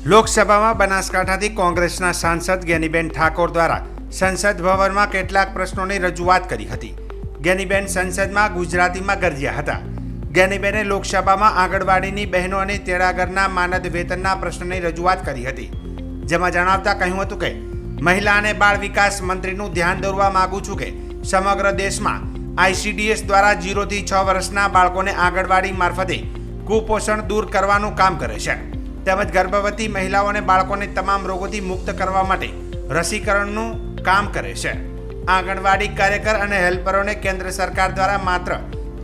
લોકસભામાં બનાસકાંઠાથી કોંગ્રેસના સાંસદ જ્ઞાનીબેન ઠાકોર દ્વારા સંસદ ભવનમાં કેટલાક પ્રશ્નોની રજૂઆત કરી હતી. જ્ઞાનીબેન સંસદમાં ગુજરાતીમાં ગરજ્યા હતા. જ્ઞાનીબેને લોકસભામાં આંગણવાડીની બહેનો અને તેડાગરના માનદ વેતનના પ્રશ્નની રજૂઆત કરી હતી, જેમાં જણાવતા કહ્યું હતું કે મહિલા અને બાળ વિકાસ મંત્રીનું ધ્યાન દોરવા માંગુ છું કે સમગ્ર દેશમાં ICDS દ્વારા 0 થી 6 વર્ષના બાળકોને આંગણવાડી મારફતે કુપોષણ દૂર કરવાનું કામ કરે છે, તેમજ ગર્ભવતી મહિલાઓ અને બાળકોને તમામ રોગોથી મુક્ત કરવા માટે રસીકરણનું કામ કરે છે. આંગણવાડી કાર્યકર અને હેલ્પરોને કેન્દ્ર સરકાર દ્વારા માત્ર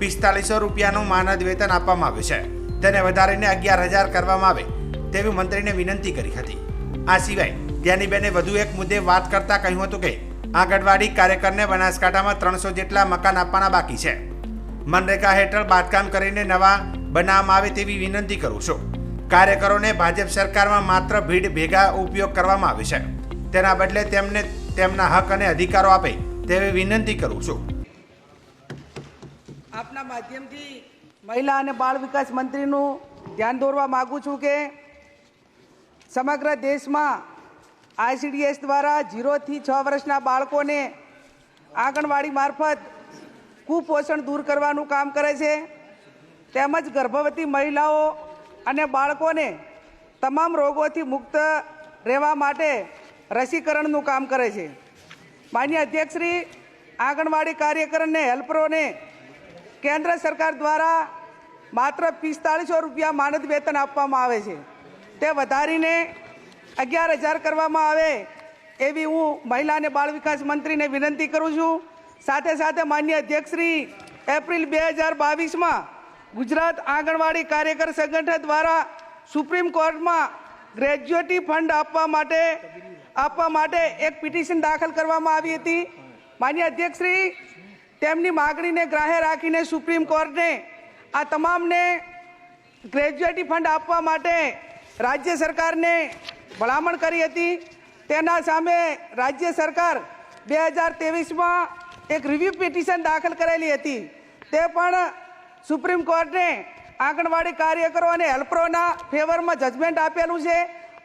4500 રૂપિયાનું માનદ વેતન આપવામાં આવે છે, તેને વધારીને 11,000 કરવામાં આવે તેવી મંત્રીને વિનંતી કરી હતી. આ સિવાય જ્ઞાનીબેને વધુ એક મુદ્દે વાત કરતા કહ્યું હતું કે આંગણવાડી કાર્યકરને બનાસકાંઠામાં 300 જેટલા મકાન આપવાના બાકી છે. મનરેગા હેઠળ બાંધકામ કરીને નવા બનાવવામાં આવે તેવી વિનંતી કરું છું. કાર્યકરોને ભાજપ સરકારમાં માત્ર ભીડ ભેગા ઉપયોગ કરવામાં આવે છે, તેના બદલે તેમને તેમના હક અને અધિકારો આપે તેવી વિનંતી કરું છું. આપના માધ્યમથી મહિલા અને બાળ વિકાસ મંત્રીનું ધ્યાન દોરવા માગું છું કે સમગ્ર દેશમાં ICDS દ્વારા 0 થી 6 વર્ષના બાળકોને આંગણવાડી મારફત કુપોષણ દૂર કરવાનું કામ કરે છે, તેમજ ગર્ભવતી મહિલાઓ અને બાળકોને તમામ રોગોથી મુક્ત રહેવા માટે રસીકરણનું કામ કરે છે. માન્ય અધ્યક્ષશ્રી, આંગણવાડી કાર્યકર અને હેલ્પરોને કેન્દ્ર સરકાર દ્વારા માત્ર 4500 રૂપિયા માનદ વેતન આપવામાં આવે છે, તે વધારીને 11,000 કરવામાં આવે એવી હું મહિલા અને બાળ વિકાસ મંત્રીને વિનંતી કરું છું. સાથે સાથે માન્ય અધ્યક્ષશ્રી, એપ્રિલ 2022માં ગુજરાત આંગણવાડી કાર્યકર સંગઠન દ્વારા સુપ્રીમ કોર્ટમાં ગ્રેજ્યુએટી ફંડ આપવા માટે એક પિટિશન દાખલ કરવામાં આવી હતી. માન્ય અધ્યક્ષશ્રી, તેમની માગણીને ગ્રાહ્ય રાખીને સુપ્રીમ કોર્ટે આ તમામને ગ્રેજ્યુએટી ફંડ આપવા માટે રાજ્ય સરકારને ભલામણ કરી હતી. તેના સામે રાજ્ય સરકાર 2023માં એક રિવ્યુ પિટિશન દાખલ કરેલી હતી. તે પણ સુપ્રીમ કોર્ટે આંગણવાડી કાર્યકરો અને હેલ્પરોના ફેવરમાં જજમેન્ટ આપેલું છે.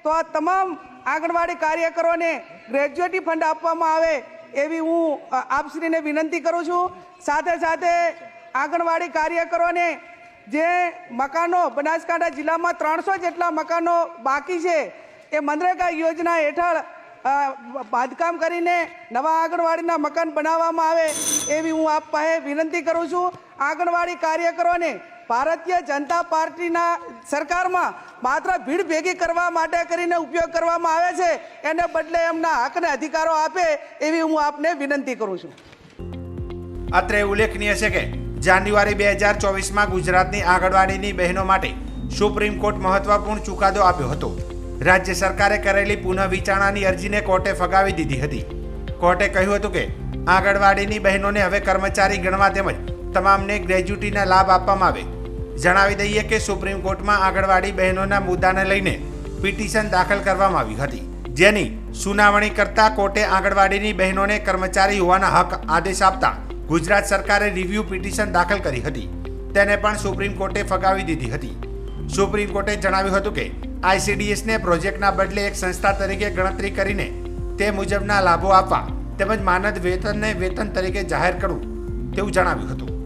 તો આ તમામ આંગણવાડી કાર્યકરોને ગ્રેજ્યુએટી ફંડ આપવામાં આવે એવી હું આપશ્રીને વિનંતી કરું છું. સાથે સાથે આંગણવાડી કાર્યકરોને જે મકાનો બનાસકાંઠા જિલ્લામાં 300 જેટલા મકાનો બાકી છે, એ મનરેગા યોજના હેઠળ બાંધકામ કરીને નવા આંગણવાડીના મકાન બનાવવામાં આવે એવી હું આપ પાસે વિનંતી કરું છું. આંગણવાડી કાર્યકરોને ભારતીય જનતા પાર્ટીના સરકારમાં માત્ર ભીડ ભેગી કરવા માટે કરીને ઉપયોગ કરવામાં આવે છે, એને બદલે એમના હક અને અધિકારો આપે એવી હું આપને વિનંતી કરું છું. અત્રે ઉલ્લેખનીય છે કે જાન્યુઆરી 2024માં ગુજરાતની આંગણવાડીની બહેનો માટે સુપ્રીમ કોર્ટ મહત્વપૂર્ણ ચુકાદો આપ્યો હતો. રાજ્ય સરકારે કરેલી પુનઃ વિચારણાની અરજીને કોર્ટે ફગાવી દીધી હતી. કોર્ટે કહ્યું હતું કે આંગણવાડીની બહેનોને હવે કર્મચારી ગણવા તેમજ તમામને ગ્રેજ્યુટીના લાભ આપવામાં આવે. જણાવી દઈએ કે સુપ્રીમ કોર્ટમાં આંગણવાડી બહેનોના મુદ્દાને લઈને પિટિશન દાખલ કરવામાં આવી હતી, જેની સુનાવણી કરતા કોર્ટે આંગણવાડીની બહેનોને કર્મચારી હોવાના હક આદેશ આપતા ગુજરાત સરકારે રિવ્યુ પિટિશન દાખલ કરી હતી. તેને પણ સુપ્રીમ કોર્ટે ફગાવી દીધી હતી. સુપ્રીમ કોર્ટે જણાવ્યું હતું કે ICDSને પ્રોજેક્ટના બદલે એક સંસ્થા તરીકે ગણતરી કરીને તે મુજબના લાભો આપવા તેમજ માનદ વેતનને વેતન તરીકે જાહેર કરવું તેવું જણાવ્યું હતું.